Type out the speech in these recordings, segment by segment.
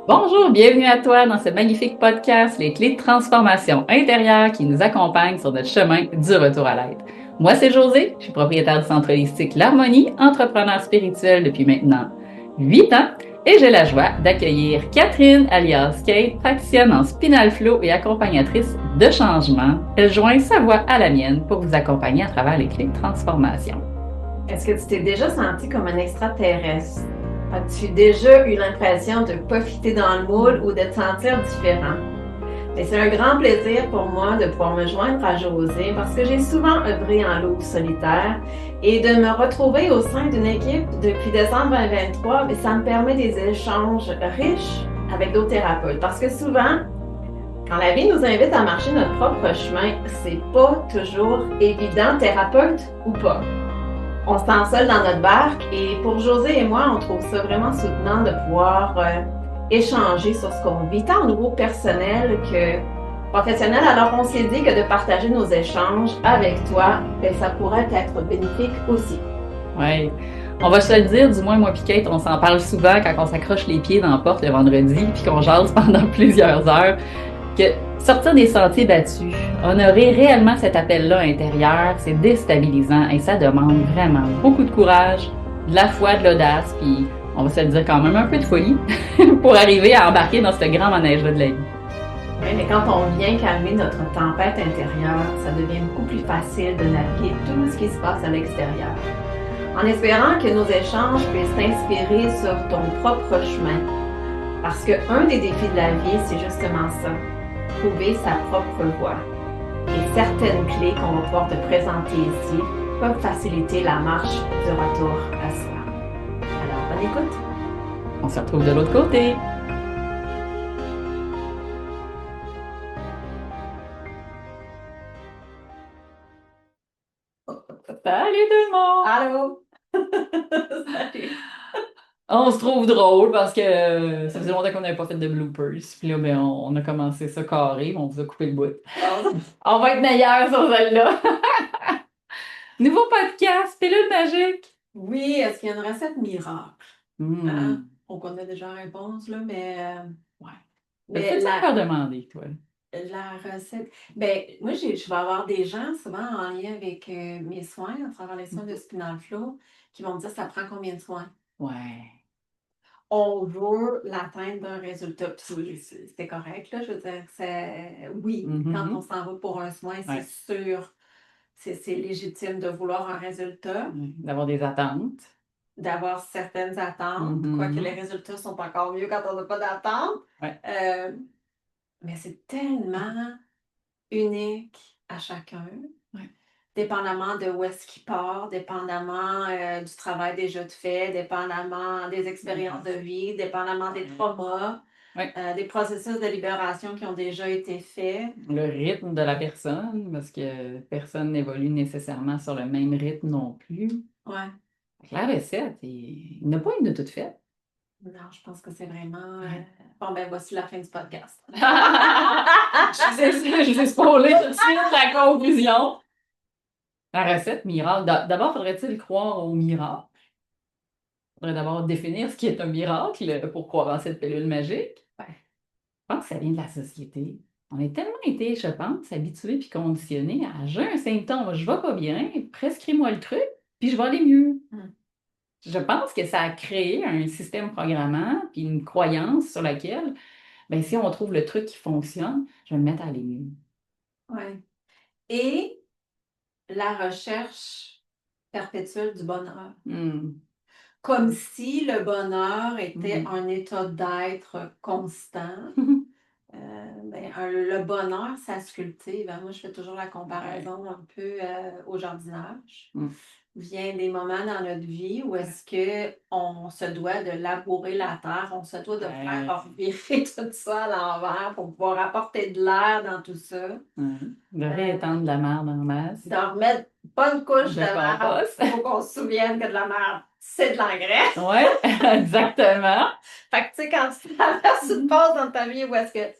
Bonjour, bienvenue à toi dans ce magnifique podcast, Les clés de transformation intérieure qui nous accompagnent sur notre chemin du retour à l'être. Moi, c'est Josée, je suis propriétaire du centre holistique L'Harmonie, entrepreneur spirituel depuis maintenant 8 ans et j'ai la joie d'accueillir Catherine alias Kate, praticienne en spinal flow et accompagnatrice de changement. Elle joint sa voix à la mienne pour vous accompagner à travers les clés de transformation. Est-ce que tu t'es déjà senti comme un extraterrestre? As-tu déjà eu l'impression de ne pas fitter dans le moule ou de te sentir différent? Et c'est un grand plaisir pour moi de pouvoir me joindre à Josée parce que j'ai souvent œuvré en loup solitaire et de me retrouver au sein d'une équipe depuis décembre 2023, mais ça me permet des échanges riches avec d'autres thérapeutes. Parce que souvent, quand la vie nous invite à marcher notre propre chemin, c'est pas toujours évident, thérapeute ou pas. On se sent seul dans notre barque et pour José et moi, on trouve ça vraiment soutenant de pouvoir échanger sur ce qu'on vit, tant au niveau personnel que professionnel. Alors on s'est dit que de partager nos échanges avec toi, ben, ça pourrait être bénéfique aussi. Oui. On va se le dire, du moins moi et Kate, on s'en parle souvent quand on s'accroche les pieds dans la porte le vendredi puis qu'on jase pendant plusieurs heures, que sortir des sentiers battus, honorer réellement cet appel-là intérieur, c'est déstabilisant et ça demande vraiment beaucoup de courage, de la foi, de l'audace, puis on va se le dire quand même un peu de folie pour arriver à embarquer dans ce grand manège-là de la vie. Oui, mais quand on vient calmer notre tempête intérieure, ça devient beaucoup plus facile de naviguer tout ce qui se passe à l'extérieur. En espérant que nos échanges puissent t'inspirer sur ton propre chemin. Parce qu'un des défis de la vie, c'est justement ça, trouver sa propre voie. Et certaines clés qu'on va pouvoir te présenter ici peuvent faciliter la marche du retour à soi. Alors, bonne écoute! On se retrouve de l'autre côté. Salut tout le monde! Allô? Salut! On se trouve drôle parce que ça faisait longtemps qu'on n'avait pas fait de bloopers. Puis là, ben, on a commencé ça carré, on vous a coupé le bout. Bon. On va être meilleurs sur celle-là. Nouveau podcast, pilule magique. Oui, est-ce qu'il y a une recette miracle? Hein? Hmm. On connaît déjà la réponse, là, mais, Ouais. mais Peux-tu la, encore demander, toi? la recette. Ben, moi, je vais avoir des gens souvent en lien avec mes soins, à travers les soins de Spinal Flow, qui vont me dire ça prend combien de soins? Ouais. On veut l'atteinte d'un résultat. Puis c'est correct, là. Je veux dire, oui, quand on Mhm. s'en va pour un soin, c'est Ouais. sûr, c'est légitime de vouloir un résultat, Ouais. D'avoir des attentes. d'avoir certaines attentes, quoique les Mhm. résultats sont encore mieux quand on n'a pas d'attente. Ouais. Euh, mais c'est tellement unique à chacun, Ouais. dépendamment de où est-ce qu'il part, dépendamment du travail déjà fait, dépendamment des expériences de vie, dépendamment des traumas. Ouais. Des processus de libération qui ont déjà été faits. Le rythme de la personne, parce que personne n'évolue nécessairement sur le même rythme non plus. Ouais. La recette, il n'y en a pas une de toute faite. Non, je pense que c'est vraiment. Ouais. Bon, ben voici la fin du podcast. Je vous ai spoilé tout de suite la conclusion. La recette miracle. D'abord, faudrait-il croire au miracle? Il faudrait d'abord définir ce qui est un miracle pour croire en cette pilule magique. Ouais. Je pense que ça vient de la société. On est tellement été, je pense, habitués puis conditionnés à j'ai un symptôme, je vais pas bien, prescris-moi le truc, puis je vais aller mieux. Mm. Je pense que ça a créé un système programmant puis une croyance sur laquelle, ben, si on trouve le truc qui fonctionne, je vais me mettre à aller mieux. Ouais. Et la recherche perpétuelle du bonheur. Hmm. Comme si le bonheur était Mhm. un état d'être constant. Le bonheur, ça se cultive, hein. Moi, je fais toujours la Ouais. comparaison un peu au jardinage. Hmm. Vient des moments dans notre vie où est-ce qu'on se doit de labourer la terre, on se doit de Ouais. faire revirer tout ça à l'envers pour pouvoir apporter de l'air dans tout ça. Ouais. De Euh, réétendre de la merde en masse. de remettre pas une couche de De merde. compost. Il faut qu'on se souvienne que de la merde, c'est de l'engrais. Ouais, exactement. Fait que tu sais, quand tu traverses une pause dans ta vie où est-ce que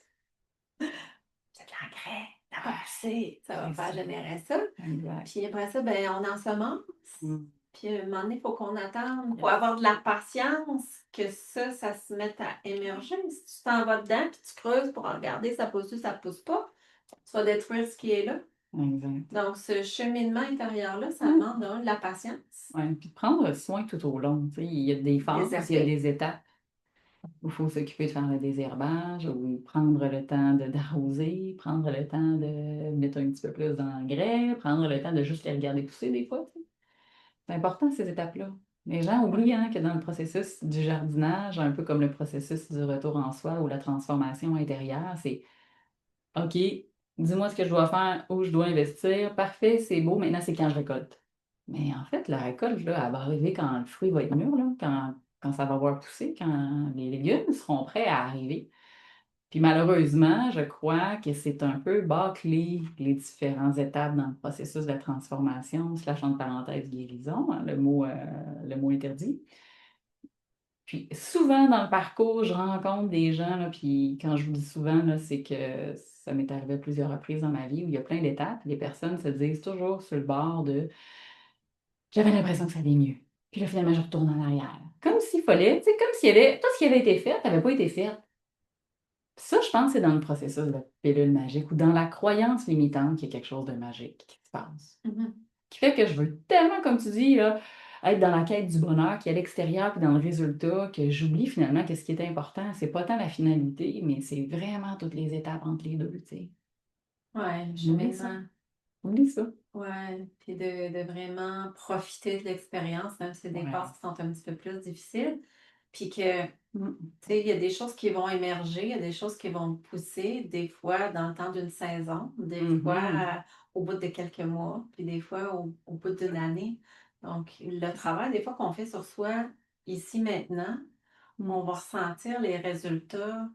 c'est de l'engrais, ça va pousser, ça va C'est faire ça. générer ça. Exact. Puis après ça, ben, on ensemence. Hmm. Puis à un moment donné, il faut qu'on attende, il faut Yes. avoir de la patience. que ça se mette à émerger. Si tu t'en vas dedans puis tu creuses pour regarder ça pousse ou ça pousse pas, tu vas détruire ce qui est là. Exact. Donc, ce cheminement intérieur-là, ça demande de la patience. Ouais, puis de prendre soin tout au long. Tu sais, il y a des phases, il y a des étapes où il faut s'occuper de faire le désherbage, ou prendre le temps d'arroser, prendre le temps de mettre un petit peu plus d'engrais, prendre le temps de juste les regarder pousser des fois. Tu sais. C'est important, ces étapes-là. Les gens oublient que dans le processus du jardinage, un peu comme le processus du retour en soi ou la transformation intérieure, c'est OK, dis-moi ce que je dois faire, où je dois investir. Parfait, c'est beau, maintenant c'est quand je récolte. Mais en fait, la récolte, là, elle va arriver quand le fruit va être mûr, là, quand ça va avoir poussé, quand les légumes seront prêts à arriver. Puis malheureusement, je crois que c'est un peu bâclé les différentes étapes dans le processus de transformation, slash entre parenthèses guérison, hein, le mot interdit. Puis souvent dans le parcours, je rencontre des gens, là, puis quand je vous dis souvent, là, c'est que ça m'est arrivé à plusieurs reprises dans ma vie où il y a plein d'étapes. Les personnes se disent toujours sur le bord de j'avais l'impression que ça allait mieux. Puis là, finalement, je retourne en arrière. Comme s'il fallait, tu sais, comme s'il y avait tout ce qui avait été fait n'avait pas été fait. Ça, je pense que c'est dans le processus de la pilule magique ou dans la croyance limitante qu'il y a quelque chose de magique qui se passe. Mm-hmm. Qui fait que je veux tellement, comme tu dis, là, être dans la quête du bonheur qui est à l'extérieur puis dans le résultat, que j'oublie finalement que ce qui est important, c'est pas tant la finalité, mais c'est vraiment toutes les étapes entre les deux, tu sais. Ouais, le J'oublie ça. cheminement. Oublie ça. Ouais, puis de vraiment profiter de l'expérience, même si c'est des Ouais. passes qui sont un petit peu plus difficiles. Puis que, tu Mm. sais, il y a des choses qui vont émerger, il y a des choses qui vont pousser, des fois dans le temps d'une saison, des fois au bout de quelques mois, puis des fois au bout d'une année. Donc, le travail, des fois, qu'on fait sur soi, ici, maintenant, on va ressentir les résultats.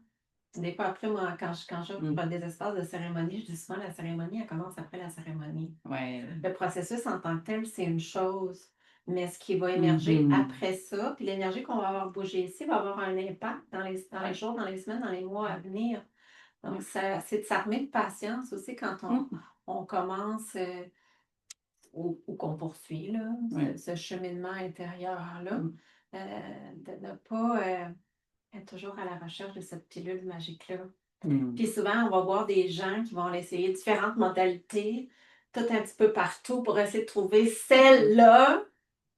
Des fois, après, moi, quand j'offre des espaces de cérémonie, je dis souvent la cérémonie, elle commence après la cérémonie. Ouais. Le processus en tant que tel, c'est une chose, mais ce qui va émerger après ça, puis l'énergie qu'on va avoir bougée ici va avoir un impact dans les jours, dans les semaines, dans les mois à venir. Donc, c'est de s'armer de patience aussi quand on commence ou qu'on poursuit là, ce cheminement intérieur-là, de ne pas être toujours à la recherche de cette pilule magique-là. Puis souvent, on va voir des gens qui vont essayer différentes modalités, tout un petit peu partout, pour essayer de trouver celle-là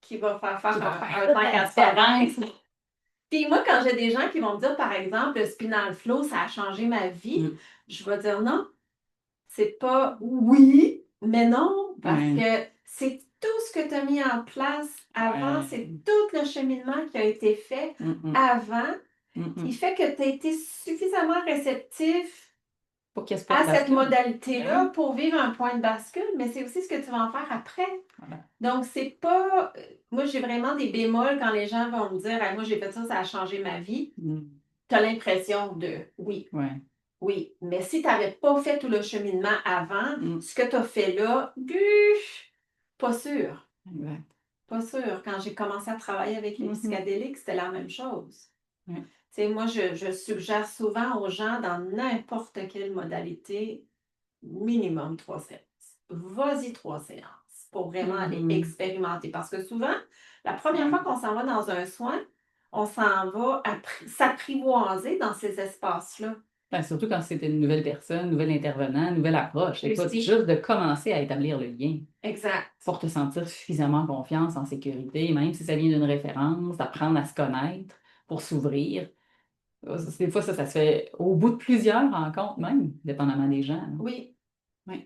qui va faire un temps à différence. Puis moi, quand j'ai des gens qui vont me dire, par exemple, le spinal flow, ça a changé ma vie, je vais dire non, c'est pas oui, mais non, parce que c'est tout ce que tu as mis en place avant, c'est tout le cheminement qui a été fait avant, qui fait que tu as été suffisamment réceptif à cette modalité-là pour vivre un point de bascule, mais c'est aussi ce que tu vas en faire après. Voilà. Donc, c'est pas... Moi, j'ai vraiment des bémols quand les gens vont me dire hey, « Moi, j'ai fait ça, ça a changé ma vie. » Tu as l'impression de « Oui. Ouais. Oui. » Mais si tu n'avais pas fait tout le cheminement avant, ce que tu as fait là, pas sûr. Exact. Pas sûr. Quand j'ai commencé à travailler avec les psychédéliques, c'était la même chose. Tu sais, moi, je suggère souvent aux gens, dans n'importe quelle modalité, minimum 3 séances. Vas-y 3 séances pour vraiment aller expérimenter. Parce que souvent, la première fois qu'on s'en va dans un soin, on s'en va s'apprivoiser dans ces espaces-là. Ben, surtout quand c'était une nouvelle personne, nouvel intervenant, nouvelle approche. Écoute, juste de commencer à établir le lien. Exact. Pour te sentir suffisamment en confiance, en sécurité, même si ça vient d'une référence, d'apprendre à se connaître, pour s'ouvrir. Des fois, ça se fait au bout de plusieurs rencontres, même, dépendamment des gens. Là. Oui.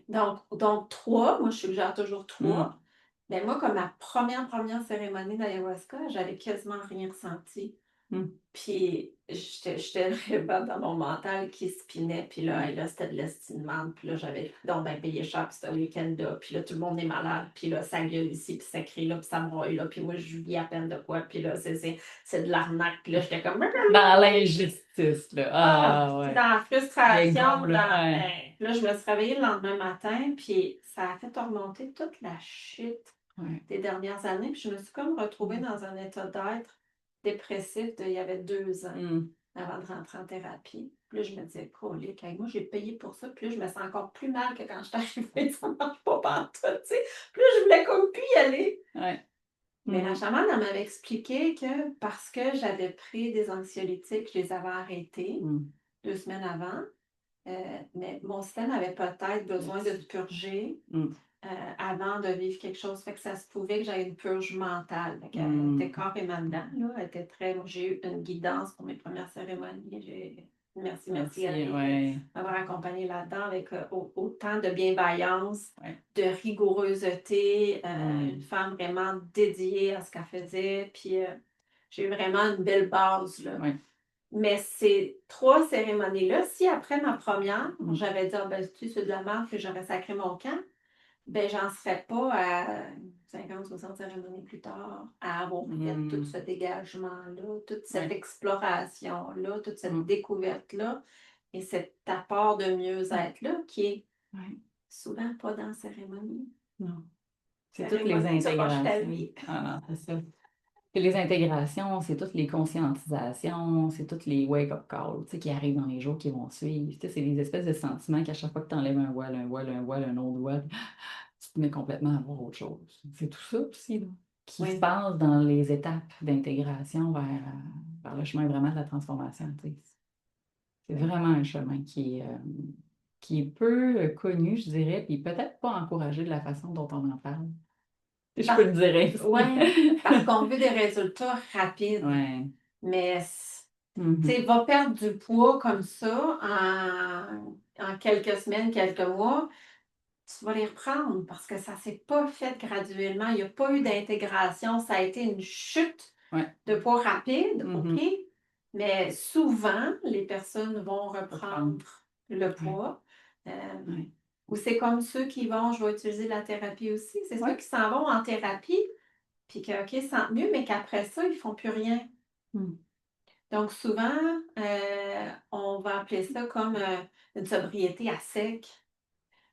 Donc 3, moi, je suggère toujours 3. Mais moi, comme ma première cérémonie d'ayahuasca, j'avais quasiment rien ressenti. Puis, j'étais vraiment dans mon mental qui spinait. Puis là, c'était de l'estimement. Puis là, j'avais donc payé cher pour ce week-end-là. Puis là, tout le monde est malade. Puis là, ça gueule ici, puis ça crie là, puis ça broye là. Puis moi, je vis à peine de quoi. Puis là, c'est de l'arnaque. Puis là, j'étais comme... Dans l'injustice, là. Dans la frustration. Là, je me suis réveillée le lendemain matin. Puis ça a fait remonter toute la shit des dernières années. Puis je me suis comme retrouvée dans un état d'être dépressif il y avait 2 ans avant de rentrer en thérapie. Puis là, je me disais, colique, moi, j'ai payé pour ça. Puis là, je me sens encore plus mal que quand je suis arrivée. Ça ne marche pas partout, tu sais. Puis là, je voulais comme plus y aller. Mais la Mhm. chamane, elle m'avait expliqué que parce que j'avais pris des anxiolytiques, je les avais arrêtés Mhm. 2 semaines avant, mais mon système avait peut-être besoin de se purger Mhm. avant de vivre quelque chose. Fait que ça se pouvait que j'aie une purge mentale. Fait qu'elle était Mhm. carrément dedans, là. Elle était très... J'ai eu une guidance pour mes premières cérémonies. Merci, merci Merci, Annick de ouais. m'avoir accompagnée là-dedans avec autant de bienveillance, Ouais. de rigourosité, une Mhm. femme vraiment dédiée à ce qu'elle faisait. Puis j'ai eu vraiment une belle base, là. Ouais. Mais ces 3 cérémonies-là, si après ma première, Mhm. j'avais dit, ah, ben, tu sais, c'est de la merde que j'aurais sacré mon camp, ben, j'en serais pas à 50, 60 cérémonies plus tard, à avoir fait tout ce Mhm. dégagement-là, toute cette Ouais. exploration-là, toute cette Mhm. découverte-là, et cet apport de mieux-être-là, qui est Ouais. souvent pas dans la cérémonie. Non. C'est toutes les Cérémonie, ça change ta intégrations. vie. Ah non, c'est ça. C'est les intégrations, c'est toutes les conscientisations, c'est toutes les wake-up calls, tu sais, qui arrivent dans les jours qui vont suivre. Tu sais, c'est des espèces de sentiments qu'à chaque fois que tu enlèves un voile, un autre voile, tu te mets complètement à voir autre chose. C'est tout ça aussi, là, qui se Oui. passe dans les étapes d'intégration vers le chemin vraiment de la transformation. Tu sais. C'est vraiment un chemin qui est peu connu, je dirais, puis peut-être pas encouragé de la façon dont on en parle. Si je peux Parce, le dire ouais, ainsi. parce qu'on veut des résultats rapides, Ouais. mais tu sais, Mhm. va perdre du poids comme ça en quelques semaines, quelques mois, tu vas les reprendre parce que ça ne s'est pas fait graduellement. Il n'y a pas eu d'intégration. Ça a été une chute Ouais. de poids rapide, OK? Mhm. Mais souvent, les personnes vont Reprendre. reprendre le Ouais. poids. Euh, Ouais. ou c'est comme ceux qui vont, je vais utiliser la thérapie aussi, c'est ceux Ouais. qui s'en vont en thérapie, puis que, OK, ils se sentent mieux, mais qu'après ça, ils ne font plus rien. Mhm. Donc, souvent, on va appeler ça comme une sobriété à sec.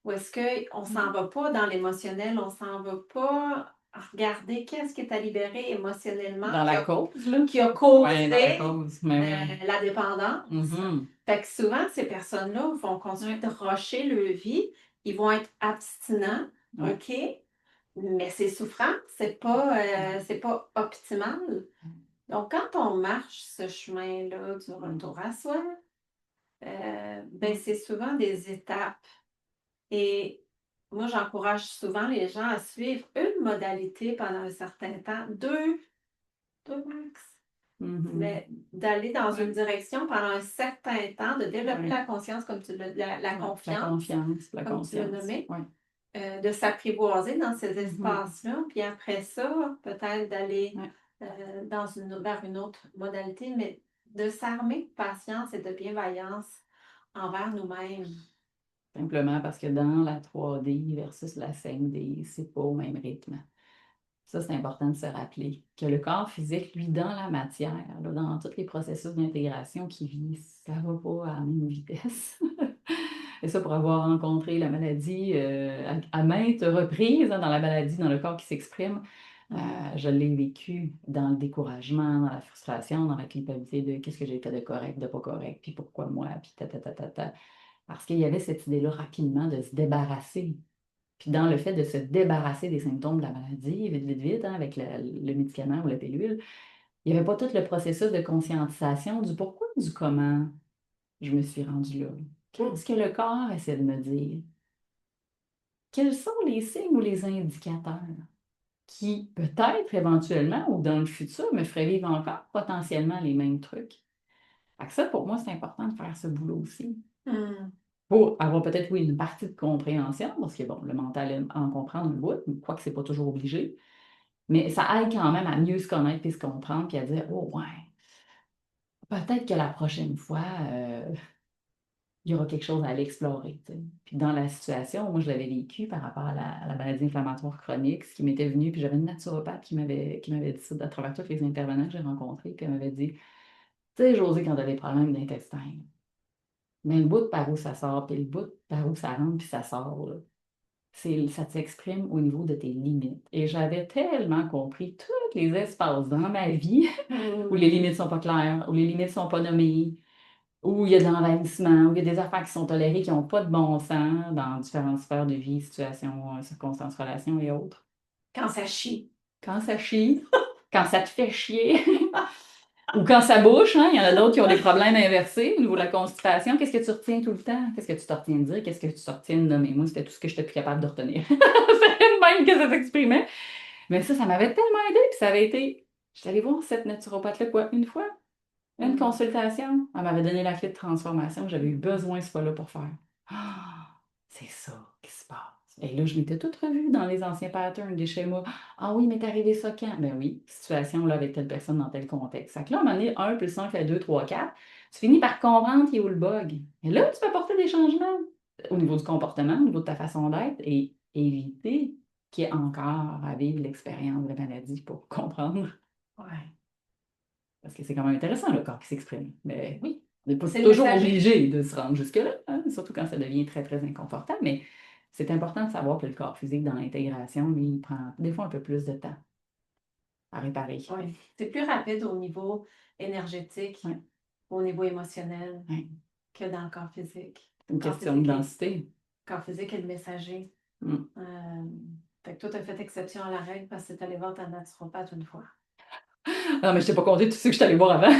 Ou est-ce qu'on ne s'en va pas dans l'émotionnel, on ne s'en va pas regarder qu'est-ce qui est à libérer émotionnellement Dans la cause, là. qui a Ouais, dans la causé cause. Mais oui. la dépendance. Mhm. Fait que souvent, ces personnes-là vont continuer Ouais. de rusher leur vie, ils vont être abstinents, Ouais. OK, mais c'est souffrant, c'est pas optimal. Donc, quand on marche ce chemin-là du retour à soi, ben, Mhm. c'est souvent des étapes. Et moi, j'encourage souvent les gens à suivre une modalité pendant un certain temps, deux max, Mhm. mais d'aller dans une Ouais. direction pendant un certain temps, de développer Ouais. la conscience, comme tu l'as, la Ouais. La confiance, confiance, la comme tu l'as conscience. nommé, Ouais. de s'apprivoiser dans ces Mhm. espaces-là, puis après ça, peut-être d'aller Ouais. vers une autre modalité, mais de s'armer de patience et de bienveillance envers nous-mêmes. Simplement parce que dans la 3D versus la 5D, c'est pas au même rythme. Ça, c'est important de se rappeler que le corps physique, lui, dans la matière, là, dans tous les processus d'intégration qu'il vit, ça ne va pas à la même vitesse. Et ça, pour avoir rencontré la maladie à maintes reprises, hein, dans la maladie, dans le corps qui s'exprime, je l'ai vécu dans le découragement, dans la frustration, dans la culpabilité de qu'est-ce que j'ai fait de correct, de pas correct, puis pourquoi moi, puis ta, ta, ta, ta, ta. Parce qu'il y avait cette idée-là rapidement de se débarrasser. Puis dans le fait de se débarrasser des symptômes de la maladie, vite, vite, vite, hein, avec le médicament ou la pilule, il n'y avait pas tout le processus de conscientisation du pourquoi, du comment je me suis rendue là. Qu'est-ce que le corps essaie de me dire? Quels sont les signes ou les indicateurs qui, peut-être éventuellement ou dans le futur, me feraient vivre encore potentiellement les mêmes trucs? Fait que ça, pour moi, c'est important de faire ce boulot aussi. Hmm. Pour avoir peut-être, oui, une partie de compréhension, parce que, bon, le mental aime en comprendre un bout, quoique c'est pas toujours obligé, mais ça aide quand même à mieux se connaître et se comprendre, puis à dire, oh, ouais, peut-être que la prochaine fois, il y aura quelque chose à aller explorer. Tu sais. Puis dans la situation, moi, je l'avais vécu par rapport à la maladie inflammatoire chronique, ce qui m'était venu, puis j'avais une naturopathe qui m'avait dit ça à travers tous les intervenants que j'ai rencontrés, puis elle m'avait dit, tu sais, Josée, quand tu as des problèmes d'intestin, mais le bout de par où ça sort, puis le bout de par où ça rentre, puis ça sort, là, ça s'exprime au niveau de tes limites. Et j'avais tellement compris tous les espaces dans ma vie où les Hmm. limites sont pas claires, où les limites sont pas nommées, où il y a de l'envahissement, où il y a des affaires qui sont tolérées qui n'ont pas de bon sens dans différentes sphères de vie, situations, circonstances, relations et autres. Quand ça chie. Quand ça chie, quand ça te fait chier, ou quand ça bouche, hein, il y en a d'autres qui ont des problèmes inversés au niveau de la constipation. Qu'est-ce que tu retiens tout le temps? Qu'est-ce que tu te retiens de dire? Qu'est-ce que tu te retiens de nommer? Moi, c'était tout ce que j'étais plus capable de retenir. C'est le même que ça s'exprimait. Mais ça m'avait tellement aidé. Puis ça avait été. J'étais allée voir cette naturopathe-là, quoi, une fois? Une consultation. Elle m'avait donné la clé de transformation que j'avais eu besoin ce fois-là pour faire. Ah, c'est ça qui se passe. Et là, je m'étais toute revue dans les anciens patterns, des schémas. Ah oui, mais t'es arrivé ça quand? Ben oui, situation là avec telle personne dans tel contexte. Ça que là, à un moment donné, 1 plus 1 fait 2, 3, 4. Tu finis par comprendre qui est où le bug. Et là, tu peux apporter des changements au niveau du comportement, au niveau de ta façon d'être et éviter qu'il y ait encore à vivre l'expérience de la maladie pour comprendre. Ouais. Parce que c'est quand même intéressant le corps qui s'exprime. Mais oui, on n'est pas C'est le toujours messager. obligé de se rendre jusque-là, hein, surtout quand ça devient très, très inconfortable. Mais c'est important de savoir que le corps physique, dans l'intégration, lui, il prend des fois un peu plus de temps à réparer. Oui. C'est plus rapide au niveau énergétique, Ouais. au niveau émotionnel, Ouais. que dans le corps physique. C'est une Corps question de physique densité. Le corps physique est le messager. Mm. Fait que toi, tu as fait exception à la règle parce que tu es allé voir ta naturopathe une fois. Ah, mais je t'ai pas compté tout ce que je suis allée voir avant.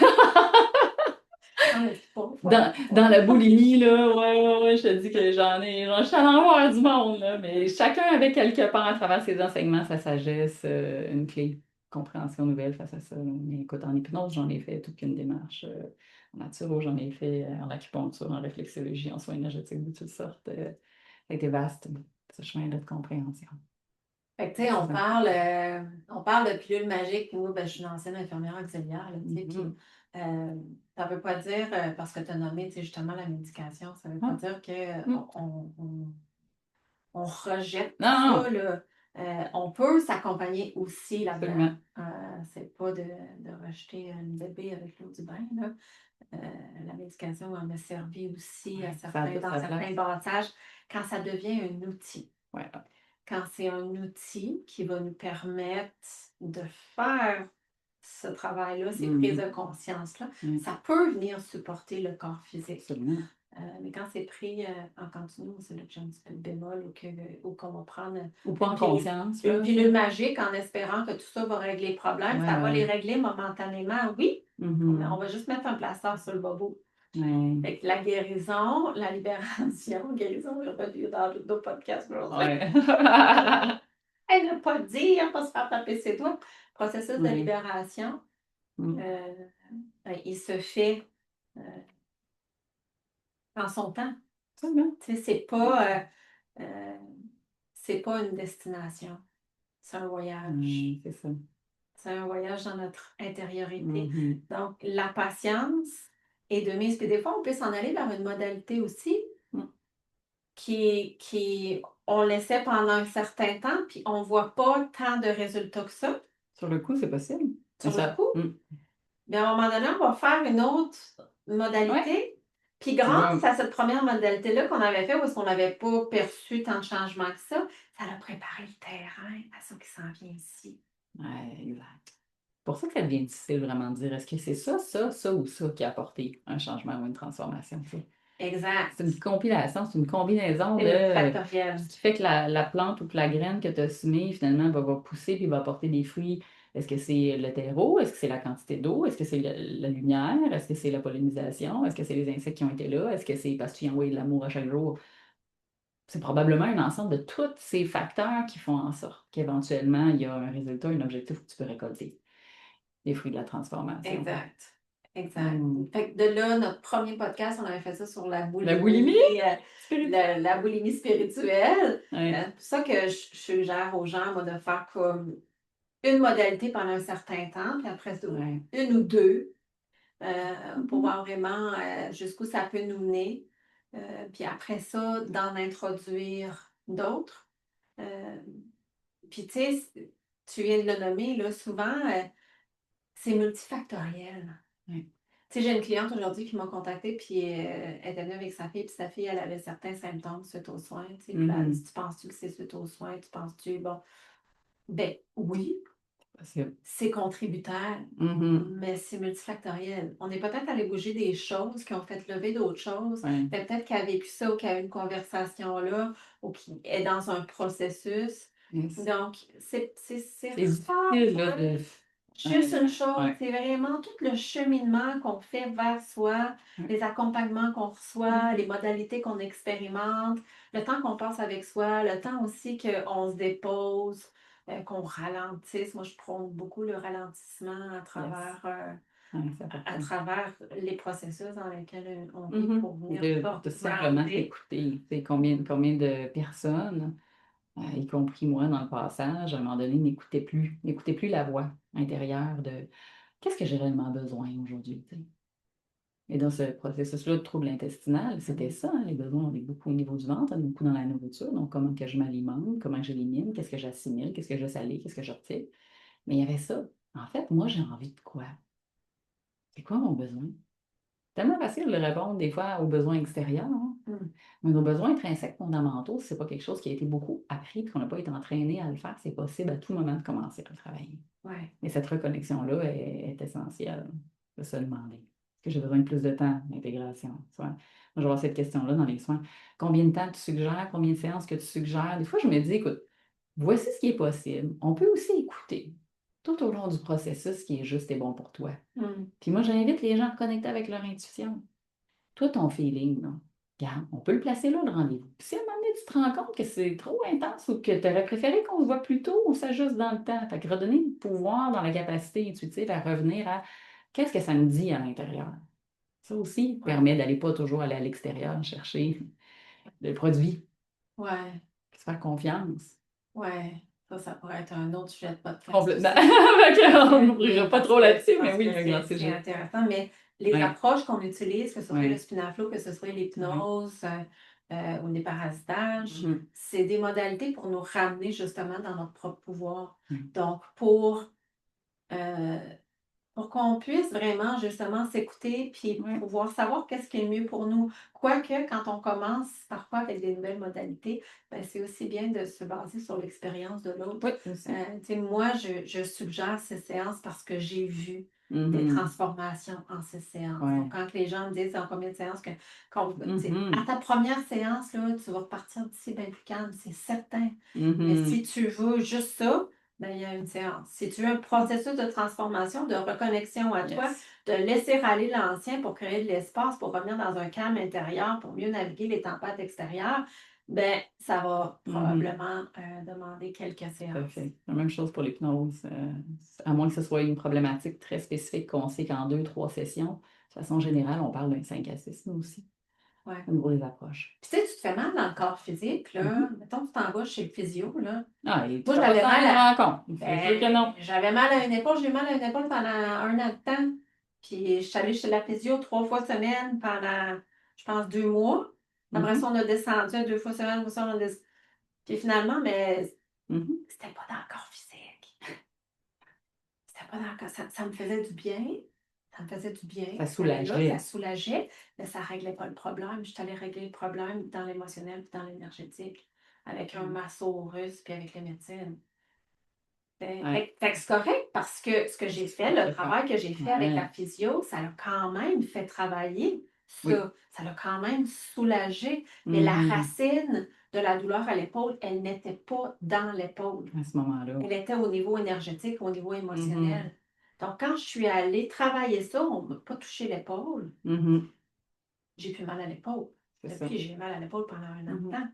Ah, mais c'est pas une Dans la boulimie, là, ouais, je te dis que je suis allée en voir du monde, là, mais chacun avait quelque part à travers ses enseignements, sa sagesse, une clé, de compréhension nouvelle face à ça. Mais écoute, en hypnose, j'en ai fait toute une démarche. En naturo, j'en ai fait en acupuncture, en réflexologie, en soins énergétiques de toutes sortes. Ça a été vaste, ce chemin-là de compréhension. Fait que, tu sais, on parle de pilule magique. Moi, ben, je suis une ancienne infirmière auxiliaire, là, tu sais, puis ça ne veut pas dire, parce que tu as nommé, tu sais, justement, la médication, ça ne veut pas dire qu'on rejette Non, ça, là. On peut s'accompagner aussi là-dedans. absolument. C'est pas de rejeter le bébé avec l'eau du bain, là. La médication en a servi aussi Ouais, dans certains passages quand ça devient un outil. Ouais. Quand c'est un outil qui va nous permettre de faire ce travail-là, ces prises de conscience-là, ça peut venir supporter le corps physique. Absolument. Mais quand c'est pris en continu, c'est là que j'ai un petit peu de bémol ou qu'on va prendre Ou pas en conscience. Là. une pilule magique en espérant que tout ça va régler le problème. Ouais, Ça va ouais. les régler momentanément, oui. Mhm. On va juste mettre un plaster sur le bobo. Ouais. Fait que la guérison, la libération, guérison, je reviens dans d'autres podcasts. Ouais. Elle ne pas dire, pas se faire taper ses doigts. Processus de Ouais. libération, il se fait en son temps. Absolument. Tu sais, c'est pas une destination, c'est un voyage. C'est ça. C'est un voyage dans notre intériorité. Donc, la patience est de mise. Puis des fois, on peut s'en aller vers une modalité aussi qui on laissait pendant un certain temps, puis on ne voit pas tant de résultats que ça. Sur le coup, c'est possible. Sur le coup. Mais à un moment donné, on va faire une autre modalité. Ouais. Puis grâce à cette première modalité-là qu'on avait fait, où est-ce qu'on n'avait pas perçu tant de changements que ça a préparé le terrain à ça qui s'en vient ici. Oui, exact. C'est pour ça que ça devient difficile vraiment de dire est-ce que c'est ça ou ça qui a apporté un changement ou une transformation. Exact. C'est une compilation, c'est une combinaison de factoriel. Ce qui fait que la plante ou que la graine que tu as semée, finalement, va pousser puis va apporter des fruits. Est-ce que c'est le terreau? Est-ce que c'est la quantité d'eau? Est-ce que c'est la lumière? Est-ce que c'est la pollinisation? Est-ce que c'est les insectes qui ont été là? Est-ce que c'est parce que tu y envoies de l'amour à chaque jour? C'est probablement un ensemble de tous ces facteurs qui font en sorte qu'éventuellement, il y a un résultat, un objectif que tu peux récolter. Les fruits de la transformation. Exact. Fait que de là, notre premier podcast, on avait fait ça sur la boulimie. La boulimie? La boulimie spirituelle. Ouais. C'est pour ça que je suggère aux gens, moi, de faire comme une modalité pendant un certain temps, puis après une ou deux, pour voir vraiment jusqu'où ça peut nous mener. Puis après ça, d'en introduire d'autres. Puis tu sais, tu viens de le nommer, là, souvent, c'est multifactoriel. Tu sais, j'ai une cliente aujourd'hui qui m'a contactée, puis elle était venue avec sa fille, puis sa fille, elle avait certains symptômes suite aux soins. Tu sais, puis là, elle dit, tu penses-tu que c'est suite aux soins? Tu penses-tu, bon, ben oui, c'est contributeur, mais c'est multifactoriel. On est peut-être allé bouger des choses qui ont fait lever d'autres choses. Peut-être qu'elle a vécu ça ou qu'elle a eu une conversation là, ou qu'elle est dans un processus Yes. Donc, c'est C'est rare, difficile, là, de... juste une chose, Ouais. c'est vraiment tout le cheminement qu'on fait vers soi, Ouais. les accompagnements qu'on reçoit, les modalités qu'on expérimente, le temps qu'on passe avec soi, le temps aussi qu'on se dépose, qu'on ralentisse. Moi, je prône beaucoup le ralentissement Ouais, c'est à important. travers les processus dans lesquels on vit pour venir De simplement garder. écouter. Tu sais, combien de personnes, y compris moi dans le passage, à un moment donné, n'écoutaient plus la voix intérieure de qu'est-ce que j'ai réellement besoin aujourd'hui, tu sais. Et dans ce processus-là de trouble intestinal, c'était ça, hein, les besoins, on est beaucoup au niveau du ventre, on est beaucoup dans la nourriture, donc comment que je m'alimente, comment j'élimine, qu'est-ce que j'assimile, qu'est-ce que je salé, qu'est-ce que je retire. Mais il y avait ça. En fait, moi, j'ai envie de quoi? C'est quoi mon besoin? Tellement facile de répondre des fois aux besoins extérieurs, hein. Mais nos besoins intrinsèques fondamentaux, si c'est pas quelque chose qui a été beaucoup appris et qu'on n'a pas été entraîné à le faire, c'est possible à tout moment de commencer à le travailler. Ouais. Et cette reconnexion-là est essentielle de se demander. Est-ce que j'ai besoin de plus de temps d'intégration? Moi, je vais avoir cette question-là dans les soins. Combien de temps tu suggères? Combien de séances que tu suggères? Des fois, je me dis, écoute, voici ce qui est possible. On peut aussi écouter tout au long du processus ce qui est juste et bon pour toi. Puis moi, j'invite les gens à connecter avec leur intuition. Toi, ton feeling, là, regarde, on peut le placer là, le rendez-vous. Puis si à un moment donné, tu te rends compte que c'est trop intense ou que tu aurais préféré qu'on se voit plus tôt, on s'ajuste dans le temps. Fait que redonner le pouvoir dans la capacité intuitive à revenir à qu'est-ce que ça me dit à l'intérieur. Ça aussi permet d'aller pas toujours aller à l'extérieur chercher le produit. Ouais. Se faire confiance. Ouais. Ça pourrait être un autre sujet de podcast. Complètement. Aussi. On n'ouvrira pas trop là-dessus, mais oui, un grand C'est sujet. intéressant. Mais les Ouais. approches qu'on utilise, que ce soit Ouais. le spinaflo, que ce soit l'hypnose ou les parasitages, Mhm. c'est des modalités pour nous ramener justement dans notre propre pouvoir. Mhm. Donc, pour qu'on puisse vraiment justement s'écouter puis pouvoir savoir qu'est-ce qui est le mieux pour nous. Quoique, quand on commence parfois avec des nouvelles modalités, ben, c'est aussi bien de se baser sur l'expérience de l'autre. Oui, aussi. Moi, je suggère ces séances parce que j'ai vu des transformations en ces séances. Ouais. Donc, quand les gens me disent en combien de séances à ta première séance, là, tu vas repartir d'ici bien plus calme, c'est certain. Mais si tu veux juste ça, ben, il y a une séance. Si tu veux un processus de transformation, de reconnexion à toi, de laisser aller l'ancien pour créer de l'espace, pour revenir dans un calme intérieur, pour mieux naviguer les tempêtes extérieures, ben, ça va probablement demander quelques séances. Tout à fait. La même chose pour l'hypnose. À moins que ce soit une problématique très spécifique qu'on sait qu'en 2-3 sessions, de façon générale, on parle d'un 5 à 6, nous aussi. Ouais. Au niveau des approches. Puis, tu sais, tu te fais mal dans le corps physique, là. Mettons que tu t'en vas chez le physio, là. Ah, et moi, j'avais mal à... J'avais mal à une épaule. J'ai eu mal à une épaule pendant 1 an de temps. Puis, je suis allée chez la physio 3 fois semaine pendant, je pense, 2 mois. Après ça, on a descendu à 2 fois semaine. Puis, finalement, mais c'était pas dans le corps physique. C'était pas dans le corps... Ça me faisait du bien. Ça me faisait du bien. Ça soulageait. Ça soulageait, mais ça ne réglait pas le problème. Je suis allée régler le problème dans l'émotionnel et dans l'énergétique, avec un masso russe puis avec les médecines. Fait que c'est correct parce que ce que j'ai fait, le travail que j'ai fait avec la physio, ça l'a quand même fait travailler ça. Ça l'a quand même soulagé. Mais la racine de la douleur à l'épaule, elle n'était pas dans l'épaule. À ce moment-là. Elle était au niveau énergétique, au niveau émotionnel. Donc, quand je suis allée travailler ça, on ne m'a pas touché l'épaule. J'ai plus mal à l'épaule. Depuis, j'ai mal à l'épaule pendant 1 an de temps.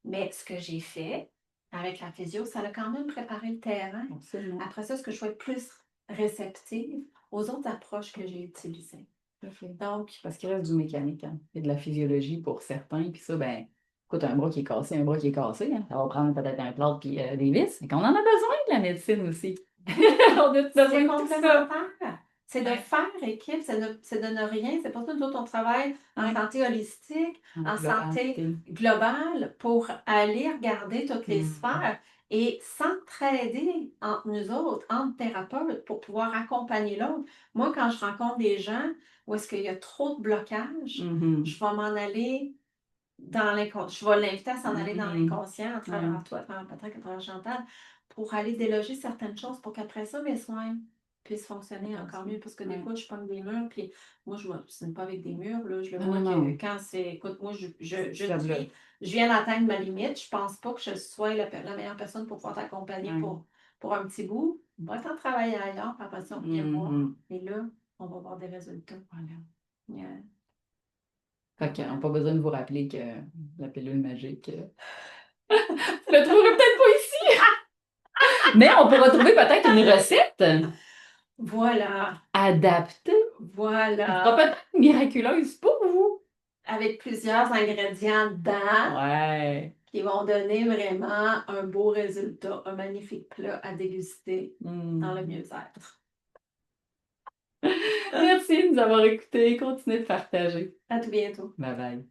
Mais ce que j'ai fait avec la physio, ça a quand même préparé le terrain. Absolument. Après ça, ce que je sois plus réceptive aux autres approches que j'ai utilisées. Donc, parce qu'il reste du mécanique, hein, et de la physiologie pour certains. Puis ça, ben, écoute, un bras qui est cassé, un bras qui est cassé, hein, ça va prendre peut-être un plâtre puis des vis. Et qu'on en a besoin de la médecine aussi. On a besoin de tout ça. C'est de faire équipe, c'est de ne rien. C'est pour ça que nous autres, on travaille en santé holistique, en santé globale, pour aller regarder toutes les sphères et s'entraider entre nous autres, entre thérapeutes, pour pouvoir accompagner l'autre. Moi, quand je rencontre des gens où est-ce qu'il y a trop de blocage, je vais m'en aller dans l'inconscient. Je vais l'inviter à s'en aller dans l'inconscient, à travers toi, à travers Patrick, à travers Chantal, pour aller déloger certaines choses pour qu'après ça, mes soins puisse fonctionner encore mieux. Parce que des Ouais. fois, je pogne des murs, puis moi, je ne m'obstine pas avec des murs. Là. Je le Non, vois non, que non. quand c'est. Écoute, moi, Job-là. je viens d'atteindre ma limite. Je pense pas que je sois la meilleure personne pour pouvoir t'accompagner Ouais. pour un petit bout. On va t'en travailler ailleurs, puis après ça, on vient voir. Mhm. Et là, on va voir des résultats. Voilà. Yeah. Fait qu'on Voilà. n'a pas besoin de vous rappeler que la pilule magique, vous la trouverez peut-être pas ici. Mais on pourra trouver peut-être une recette Voilà. adaptée. Elle sera Voilà. peut-être miraculeuse pour vous. Avec plusieurs ingrédients dedans Ouais. qui vont donner vraiment un beau résultat, un magnifique plat à déguster dans le Mm. mieux-être. Merci de nous avoir écoutés. Continuez de partager. À tout bientôt. Bye bye.